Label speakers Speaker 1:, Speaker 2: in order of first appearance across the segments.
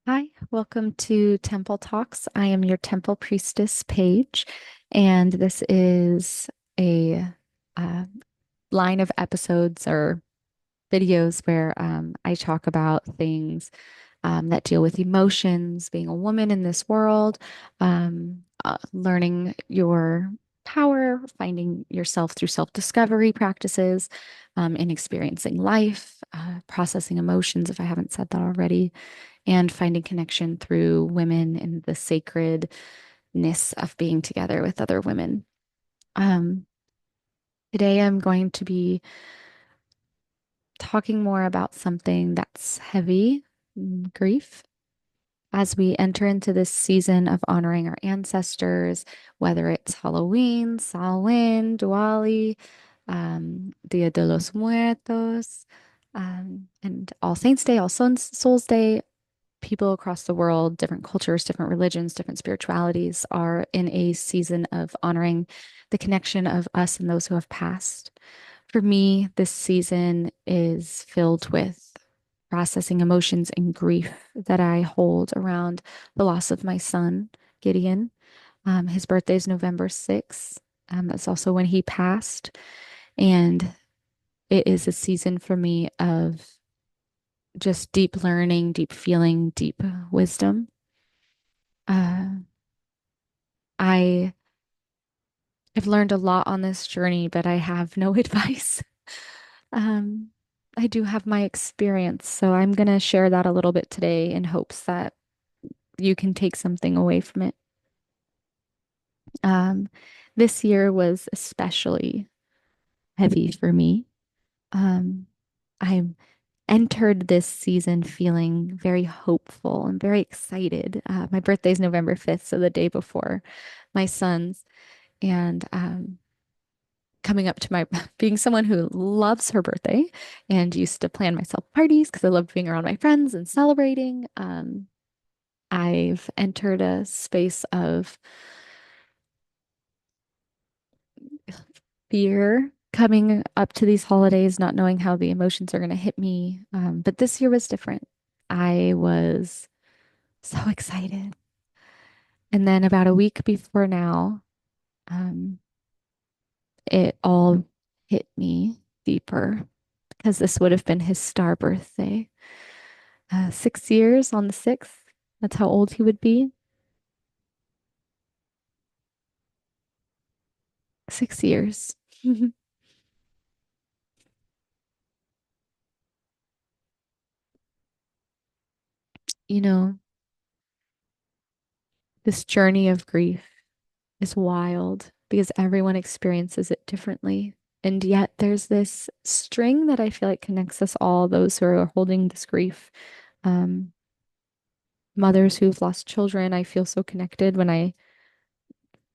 Speaker 1: Hi, welcome to Temple Talks. I am your Temple Priestess Paige, and this is a uh, line of episodes or videos where I talk about things that deal with emotions, being a woman in this world, learning your power, finding yourself through self-discovery practices, and experiencing life, processing emotions, if I haven't said that already, and finding connection through women and the sacredness of being together with other women. Um, Today, I'm going to be talking more about something that's heavy, grief. As we enter into this season of honoring our ancestors, whether it's Halloween, Samhain, Diwali, Dia de los Muertos, and All Saints Day, Souls Day, people across the world, different cultures, different religions, different spiritualities are in a season of honoring the connection of us and those who have passed. For me, this season is filled with processing emotions and grief that I hold around the loss of my son, Gideon. His birthday is November 6th. That's also when he passed. And it is a season for me of just deep learning, deep feeling, deep wisdom. Uh, I have learned a lot on this journey, but I have no advice. Um, I do have my experience, so I'm going to share that a little bit today in hopes that you can take something away from it. Um, this year was especially heavy for me. Um, I entered this season feeling very hopeful and very excited. My birthday is November 5th, so the day before my son's. And coming up to my being someone who loves her birthday and used to plan myself parties because I loved being around my friends and celebrating. I've entered a space of fear coming up to these holidays, not knowing how the emotions are going to hit me. But this year was different. I was so excited. And then about a week before now, um, it all hit me deeper because this would have been his star birthday. 6 years on the 6th. That's how old he would be. 6 years. You know, this journey of grief is wild because everyone experiences it differently. And yet there's this string that I feel like connects us all, those who are holding this grief. Um, Mothers who've lost children, I feel so connected when I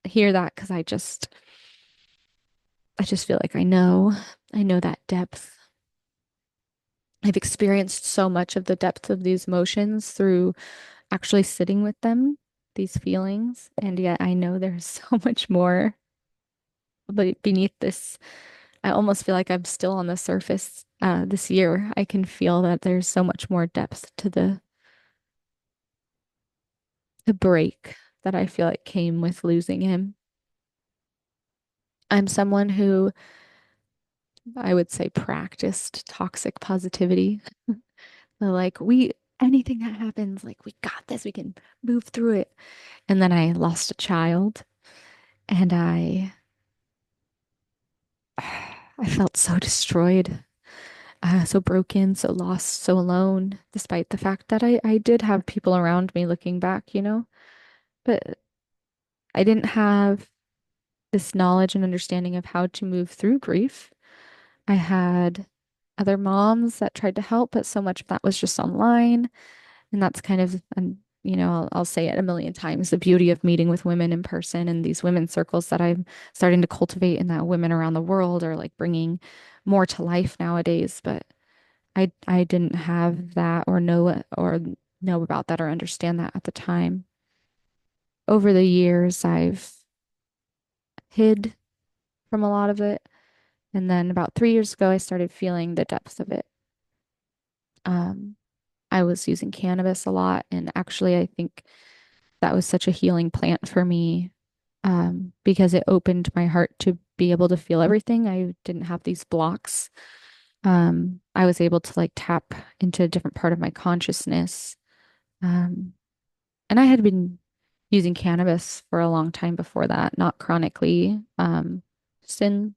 Speaker 1: hear that because I just feel like I know that depth. I've experienced so much of the depth of these emotions through actually sitting with them, these feelings, and yet I know there's so much more beneath this. I almost feel like I'm still on the surface this year. I can feel that there's so much more depth to the break that I feel like came with losing him. I'm someone who I would say practiced toxic positivity. Like anything that happens, like we got this, we can move through it. And then I lost a child and I felt so destroyed, so broken, so lost, so alone, despite the fact that I did have people around me looking back, but I didn't have this knowledge and understanding of how to move through grief. I had other moms that tried to help, but so much of that was just online. And that's kind of, I'll say it a million times, the beauty of meeting with women in person and these women's circles that I'm starting to cultivate and that women around the world are like bringing more to life nowadays. But I didn't have that or know about that or understand that at the time. Over the years, I've hid from a lot of it. And then about 3 years ago, I started feeling the depths of it. Um, I was using cannabis a lot. And actually, I think that was such a healing plant for me, because it opened my heart to be able to feel everything. I didn't have these blocks. I was able to like tap into a different part of my consciousness. Um, and I had been using cannabis for a long time before that, not chronically, just in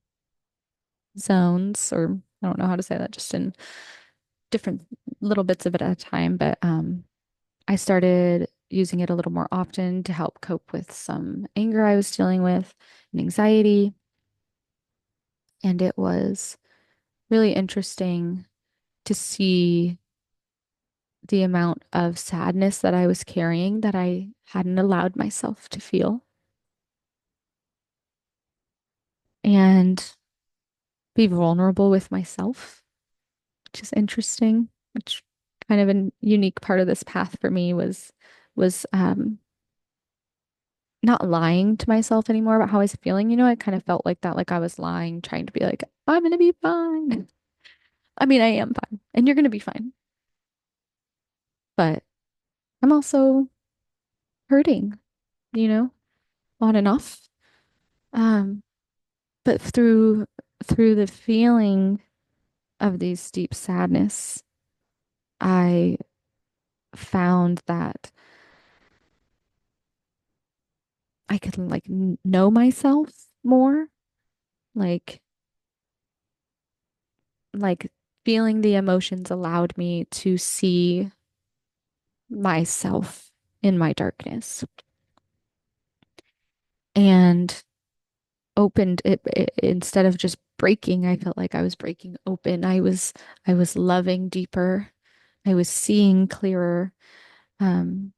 Speaker 1: zones, or I don't know how to say that, just in different little bits of it at a time. But I started using it a little more often to help cope with some anger I was dealing with and anxiety. And it was really interesting to see the amount of sadness that I was carrying that I hadn't allowed myself to feel, and be vulnerable with myself, which is interesting, which kind of a unique part of this path for me was not lying to myself anymore about how I was feeling. I kind of felt like that, like I was lying, trying to be like, I'm gonna be fine. I mean, I am fine, and you're gonna be fine, but I'm also hurting, you know, on and off. Um, but through the feeling of these deep sadness, I found that I could like know myself more, like like feeling the emotions allowed me to see myself in my darkness, and opened it instead of just breaking. I felt like I was breaking open. I was loving deeper. I was seeing clearer. Um,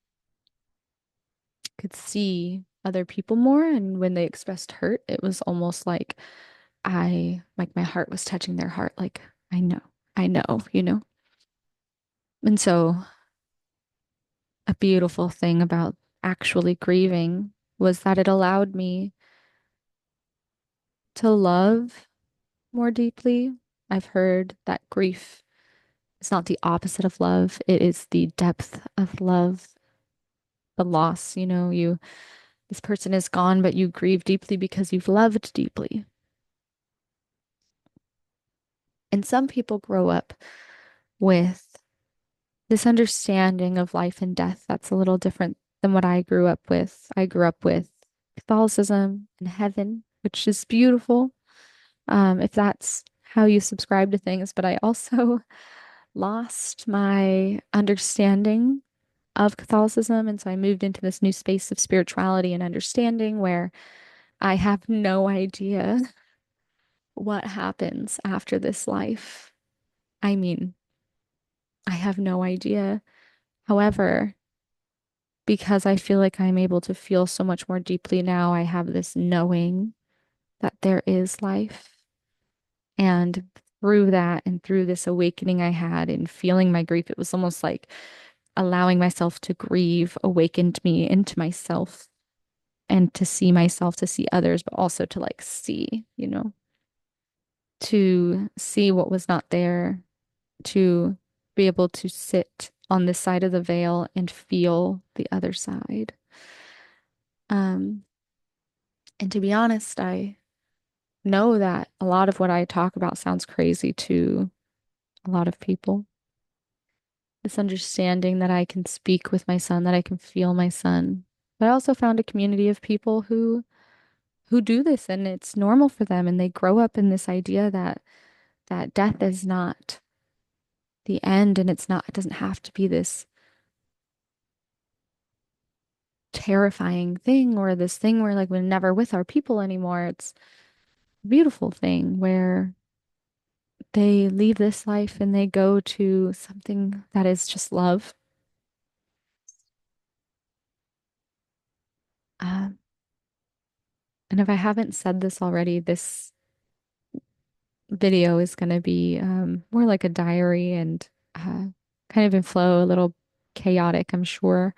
Speaker 1: could see other people more, and when they expressed hurt, it was almost like my heart was touching their heart. Like, I know. And so a beautiful thing about actually grieving was that it allowed me to love more deeply. I've heard that grief is not the opposite of love, it is the depth of love, the loss. This person is gone, but you grieve deeply because you've loved deeply. And some people grow up with this understanding of life and death that's a little different than what I grew up with. I grew up with Catholicism and heaven, which is beautiful, if that's how you subscribe to things. But I also lost my understanding of Catholicism. And so I moved into this new space of spirituality and understanding where I have no idea what happens after this life. I mean, I have no idea. However, because I feel like I'm able to feel so much more deeply now, I have this knowing that there is life. And through that and through this awakening I had in feeling my grief, it was almost like allowing myself to grieve awakened me into myself, and to see myself, to see others, but also to like see, to see what was not there, to be able to sit on this side of the veil and feel the other side. Um, and to be honest, I know that a lot of what I talk about sounds crazy to a lot of people. This understanding that I can speak with my son, that I can feel my son. But I also found a community of people who do this, and it's normal for them, and they grow up in this idea that death is not the end, and it doesn't have to be this terrifying thing, or this thing where like we're never with our people anymore. It's a beautiful thing where they leave this life and they go to something that is just love. Um, and if I haven't said this already, this video is going to be more like a diary, and kind of in flow, a little chaotic, I'm sure.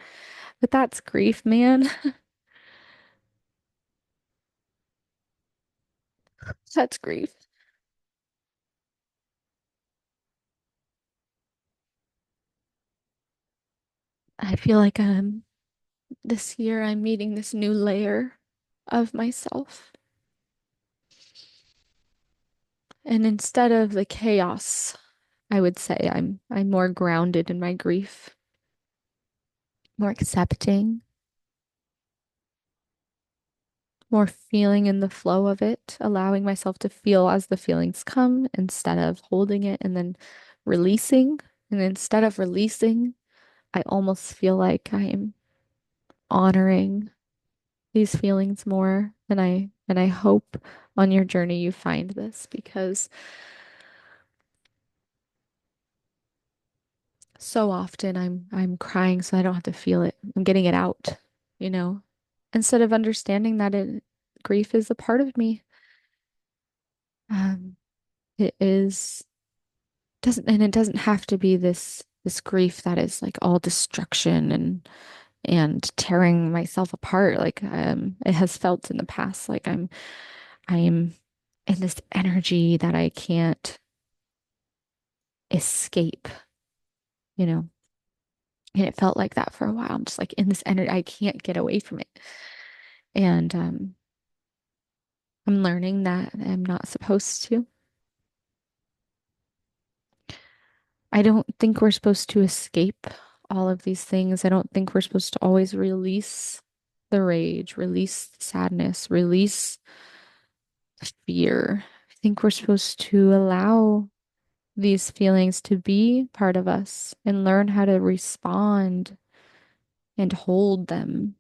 Speaker 1: But that's grief, man. That's grief. I feel like this year I'm meeting this new layer of myself. And instead of the chaos, I would say I'm more grounded in my grief, more accepting, more feeling in the flow of it, allowing myself to feel as the feelings come instead of holding it and then releasing. And instead of releasing, I almost feel like I'm honoring these feelings more. And I hope on your journey you find this because so often I'm crying so I don't have to feel it. I'm getting it out, you know, instead of understanding that grief is a part of me. Um, it is doesn't and it doesn't have to be this grief that is like all destruction and tearing myself apart. Like it has felt in the past like I'm in this energy that I can't escape, you know. And it felt like that for a while. I'm just like in this energy, I can't get away from it. And I'm learning that I'm not supposed to. I don't think we're supposed to escape all of these things. I don't think we're supposed to always release the rage, release the sadness, release the fear. I think we're supposed to allow these feelings to be part of us and learn how to respond and hold them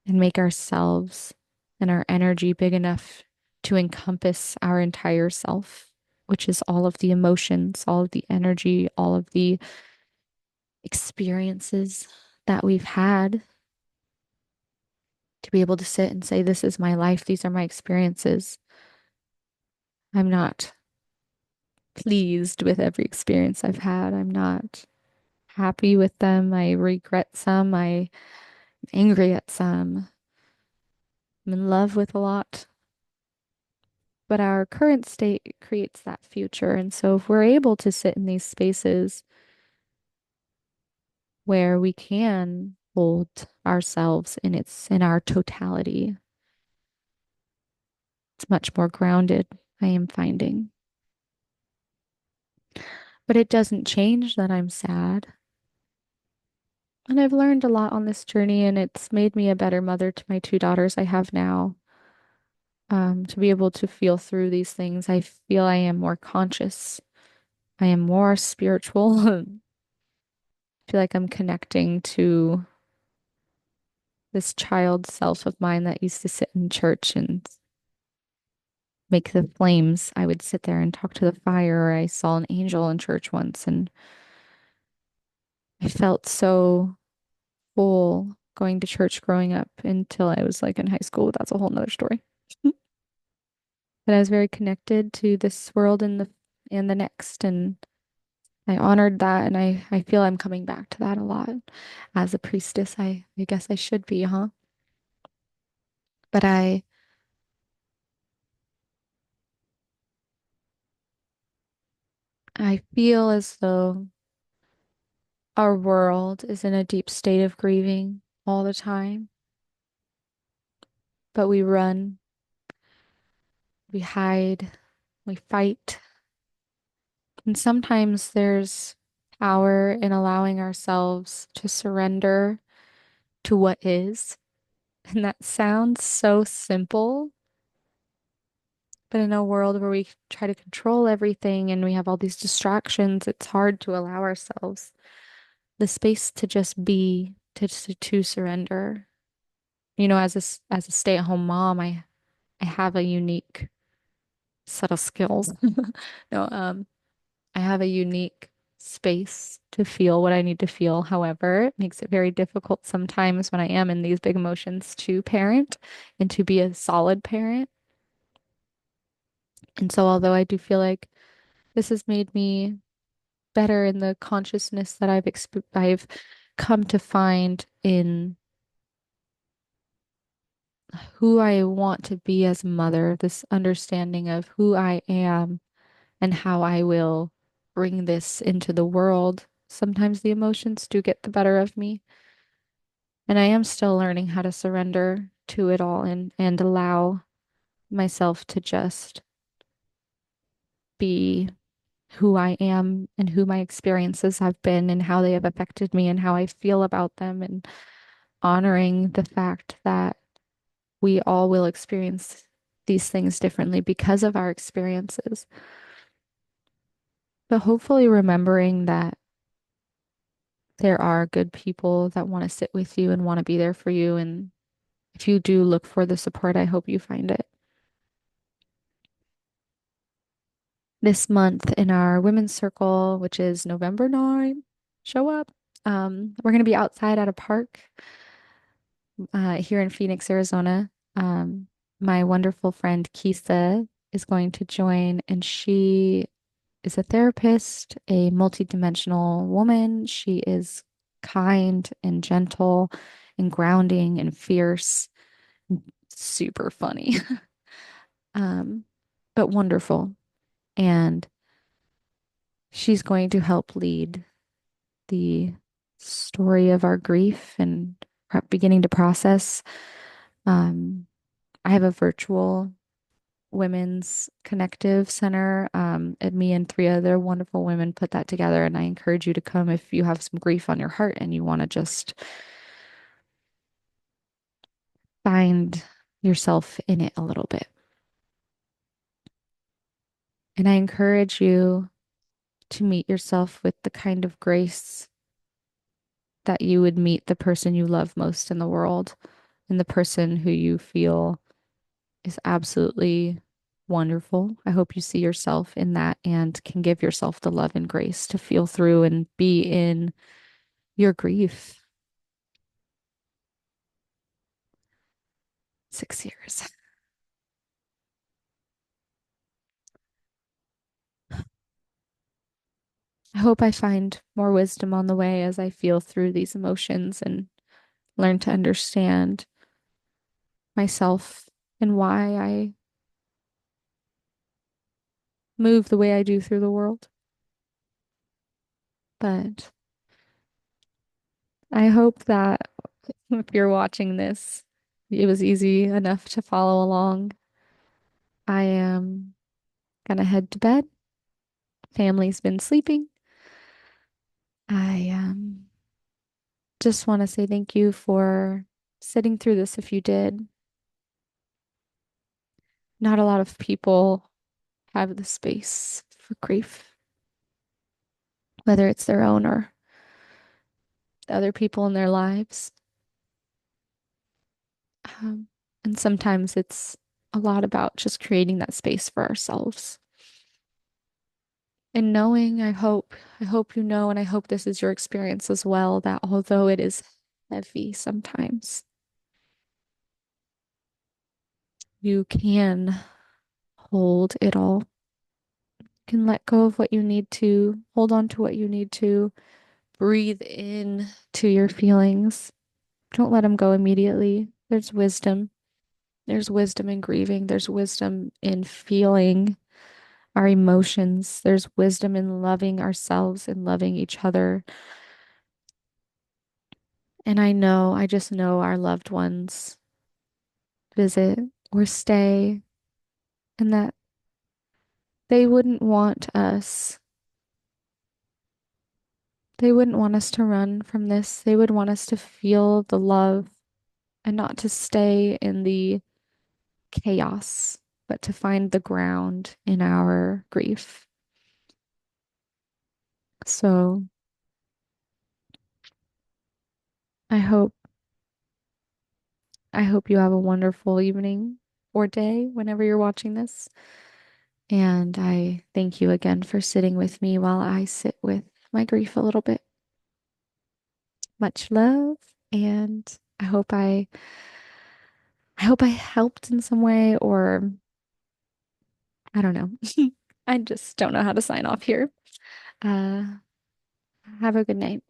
Speaker 1: and make ourselves and our energy big enough to encompass our entire self, which is all of the emotions, all of the energy, all of the experiences that we've had to be able to sit and say, this is my life, these are my experiences. I'm not pleased with every experience I've had. I'm not happy with them. I regret some. I'm angry at some. I'm in love with a lot. But our current state creates that future. And so if we're able to sit in these spaces where we can hold ourselves in our totality, it's much more grounded, I am finding. But it doesn't change that I'm sad. And I've learned a lot on this journey, and it's made me a better mother to my two daughters I have now. To be able to feel through these things, I feel I am more conscious. I am more spiritual. I feel like I'm connecting to this child self of mine that used to sit in church and make the flames. I would sit there and talk to the fire. Or I saw an angel in church once, and I felt so full going to church growing up until I was like in high school. That's a whole nother story. But I was very connected to this world and the next, and I honored that, and I feel I'm coming back to that a lot. As a priestess, I guess I should be, huh? But I feel as though our world is in a deep state of grieving all the time, but we run, we hide, we fight. And sometimes there's power in allowing ourselves to surrender to what is. And that sounds so simple, but in a world where we try to control everything and we have all these distractions, it's hard to allow ourselves the space to just be, to surrender. You know, as a stay-at-home mom, I have a unique set of skills. No, I have a unique space to feel what I need to feel. However, it makes it very difficult sometimes when I am in these big emotions to parent and to be a solid parent. And so, although I do feel like this has made me better in the consciousness that I've come to find in who I want to be as a mother, this understanding of who I am and how I will bring this into the world Sometimes the emotions do get the better of me. And I am still learning how to surrender to it all and allow myself to just be who I am and who my experiences have been and how they have affected me and how I feel about them, and honoring the fact that we all will experience these things differently because of our experiences. But hopefully remembering that there are good people that want to sit with you and want to be there for you. And if you do look for the support, I hope you find it. This month in our women's circle, which is November 9th, show up. We're going to be outside at a park here in Phoenix, Arizona. Um, my wonderful friend Kisa is going to join, and she is a therapist, a multidimensional woman. She is kind and gentle and grounding and fierce, super funny, um, but wonderful. And she's going to help lead the story of our grief and beginning to process. Um, I have a virtual women's connective center, and me and three other wonderful women put that together. And I encourage you to come if you have some grief on your heart and you want to just find yourself in it a little bit. And I encourage you to meet yourself with the kind of grace that you would meet the person you love most in the world and the person who you feel is absolutely wonderful. I hope you see yourself in that and can give yourself the love and grace to feel through and be in your grief. 6 years. I hope I find more wisdom on the way as I feel through these emotions and learn to understand myself and why I move the way I do through the world. But I hope that if you're watching this, it was easy enough to follow along. I am gonna head to bed. Family's been sleeping. I just want to say thank you for sitting through this if you did. Not a lot of people have the space for grief, whether it's their own or the other people in their lives. Um, and sometimes it's a lot about just creating that space for ourselves. And knowing, I hope you know, and I hope this is your experience as well, that although it is heavy sometimes, you can hold it all. You can let go of what you need to, hold on to what you need to, breathe in to your feelings. Don't let them go immediately. There's wisdom. There's wisdom in grieving. There's wisdom in feeling our emotions. There's wisdom in loving ourselves and loving each other. And I just know our loved ones visit or stay, and that they wouldn't want us. They wouldn't want us to run from this. They would want us to feel the love and not to stay in the chaos, but to find the ground in our grief. So I hope I hope you have a wonderful evening or day whenever you're watching this. And I thank you again for sitting with me while I sit with my grief a little bit. Much love, and I hope I helped in some way, or I don't know. I just don't know how to sign off here. Uh, have a good night.